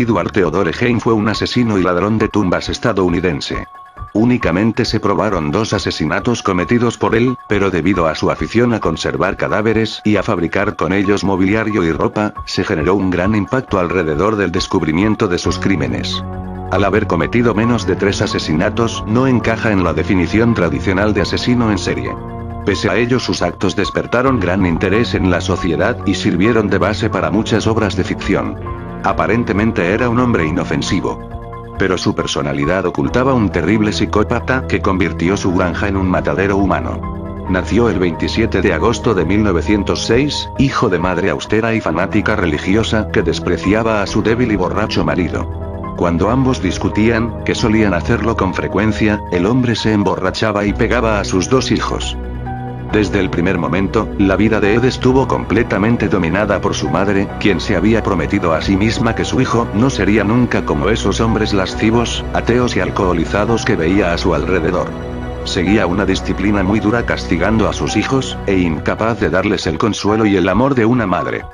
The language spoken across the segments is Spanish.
Edward Theodore Hein fue un asesino y ladrón de tumbas estadounidense. Únicamente se probaron 2 asesinatos cometidos por él, pero debido a su afición a conservar cadáveres y a fabricar con ellos mobiliario y ropa, se generó un gran impacto alrededor del descubrimiento de sus crímenes. Al haber cometido menos de 3 asesinatos, no encaja en la definición tradicional de asesino en serie. Pese a ello, sus actos despertaron gran interés en la sociedad y sirvieron de base para muchas obras de ficción. Aparentemente era un hombre inofensivo. Pero su personalidad ocultaba un terrible psicópata que convirtió su granja en un matadero humano. Nació el 27 de agosto de 1906, hijo de madre austera y fanática religiosa que despreciaba a su débil y borracho marido. Cuando ambos discutían, que solían hacerlo con frecuencia, el hombre se emborrachaba y pegaba a sus 2 hijos. Desde el primer momento, la vida de Ed estuvo completamente dominada por su madre, quien se había prometido a sí misma que su hijo no sería nunca como esos hombres lascivos, ateos y alcoholizados que veía a su alrededor. Seguía una disciplina muy dura castigando a sus hijos, e incapaz de darles el consuelo y el amor de una madre.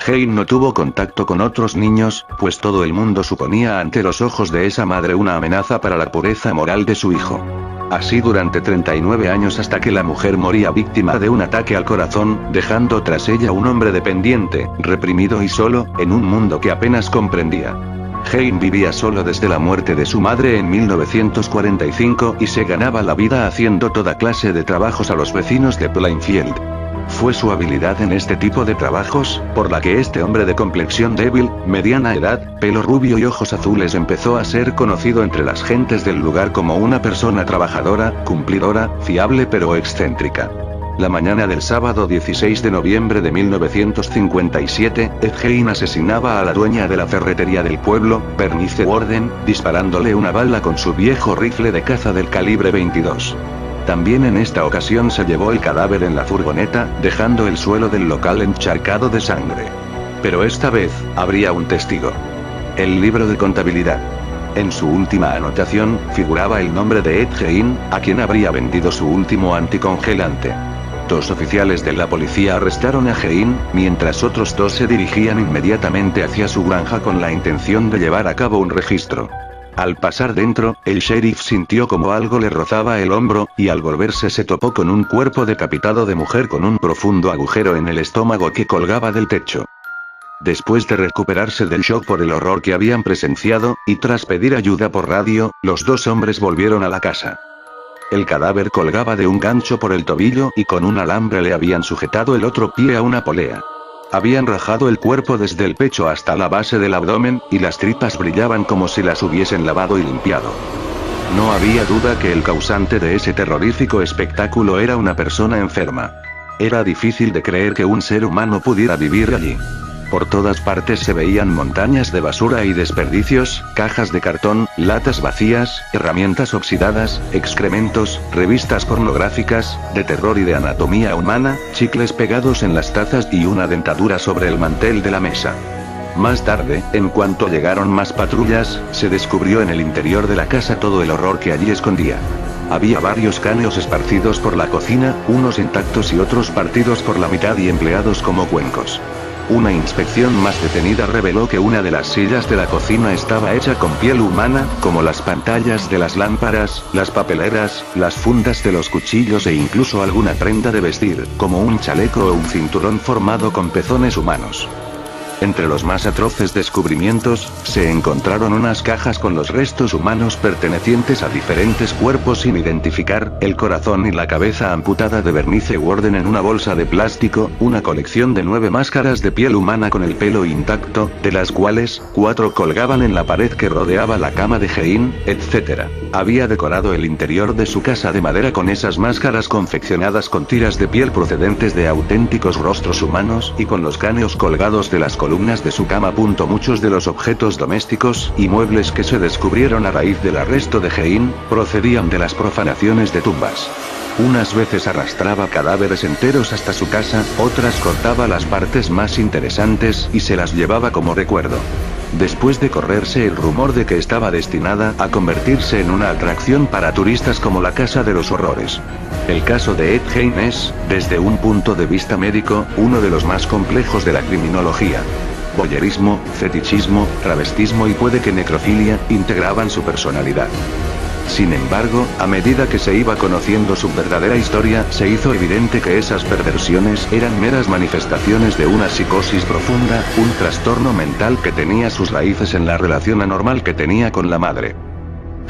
Hein no tuvo contacto con otros niños, pues todo el mundo suponía ante los ojos de esa madre una amenaza para la pureza moral de su hijo. Así durante 39 años hasta que la mujer moría víctima de un ataque al corazón, dejando tras ella un hombre dependiente, reprimido y solo, en un mundo que apenas comprendía. Hein vivía solo desde la muerte de su madre en 1945 y se ganaba la vida haciendo toda clase de trabajos a los vecinos de Plainfield. Fue su habilidad en este tipo de trabajos, por la que este hombre de complexión débil, mediana edad, pelo rubio y ojos azules empezó a ser conocido entre las gentes del lugar como una persona trabajadora, cumplidora, fiable pero excéntrica. La mañana del sábado 16 de noviembre de 1957, Ed Hein asesinaba a la dueña de la ferretería del pueblo, Bernice Warden, disparándole una bala con su viejo rifle de caza del calibre 22. También en esta ocasión se llevó el cadáver en la furgoneta, dejando el suelo del local encharcado de sangre. Pero esta vez, habría un testigo. El libro de contabilidad. En su última anotación, figuraba el nombre de Ed Hein, a quien habría vendido su último anticongelante. 2 oficiales de la policía arrestaron a Hein, mientras otros 2 se dirigían inmediatamente hacia su granja con la intención de llevar a cabo un registro. Al pasar dentro, el sheriff sintió como algo le rozaba el hombro, y al volverse se topó con un cuerpo decapitado de mujer con un profundo agujero en el estómago que colgaba del techo. Después de recuperarse del shock por el horror que habían presenciado, y tras pedir ayuda por radio, los 2 hombres volvieron a la casa. El cadáver colgaba de un gancho por el tobillo y con un alambre le habían sujetado el otro pie a una polea. Habían rajado el cuerpo desde el pecho hasta la base del abdomen, y las tripas brillaban como si las hubiesen lavado y limpiado. No había duda que el causante de ese terrorífico espectáculo era una persona enferma. Era difícil de creer que un ser humano pudiera vivir allí. Por todas partes se veían montañas de basura y desperdicios, cajas de cartón, latas vacías, herramientas oxidadas, excrementos, revistas pornográficas, de terror y de anatomía humana, chicles pegados en las tazas y una dentadura sobre el mantel de la mesa. Más tarde, en cuanto llegaron más patrullas, se descubrió en el interior de la casa todo el horror que allí escondía. Había varios cráneos esparcidos por la cocina, unos intactos y otros partidos por la mitad y empleados como cuencos. Una inspección más detenida reveló que una de las sillas de la cocina estaba hecha con piel humana, como las pantallas de las lámparas, las papeleras, las fundas de los cuchillos e incluso alguna prenda de vestir, como un chaleco o un cinturón formado con pezones humanos. Entre los más atroces descubrimientos, se encontraron unas cajas con los restos humanos pertenecientes a diferentes cuerpos sin identificar, el corazón y la cabeza amputada de Bernice Warden en una bolsa de plástico, una colección de 9 máscaras de piel humana con el pelo intacto, de las cuales, 4 colgaban en la pared que rodeaba la cama de Hein, etc. Había decorado el interior de su casa de madera con esas máscaras confeccionadas con tiras de piel procedentes de auténticos rostros humanos y con los cráneos colgados de las columnas de su cama. Muchos de los objetos domésticos y muebles que se descubrieron a raíz del arresto de Hein, procedían de las profanaciones de tumbas. Unas veces arrastraba cadáveres enteros hasta su casa, otras cortaba las partes más interesantes y se las llevaba como recuerdo. Después de correrse el rumor de que estaba destinada a convertirse en una atracción para turistas como la Casa de los Horrores. El caso de Ed Hein es, desde un punto de vista médico, uno de los más complejos de la criminología. voyerismo, fetichismo, travestismo y puede que necrofilia, integraban su personalidad. Sin embargo, a medida que se iba conociendo su verdadera historia, se hizo evidente que esas perversiones eran meras manifestaciones de una psicosis profunda, un trastorno mental que tenía sus raíces en la relación anormal que tenía con la madre.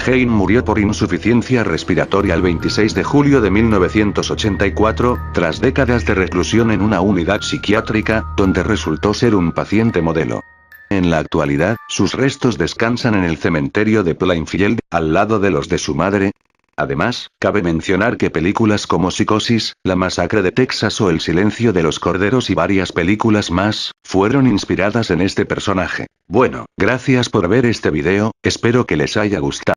Hein murió por insuficiencia respiratoria el 26 de julio de 1984, tras décadas de reclusión en una unidad psiquiátrica, donde resultó ser un paciente modelo. En la actualidad, sus restos descansan en el cementerio de Plainfield, al lado de los de su madre. Además, cabe mencionar que películas como Psicosis, La Masacre de Texas o El Silencio de los Corderos y varias películas más, fueron inspiradas en este personaje. Bueno, gracias por ver este video, espero que les haya gustado.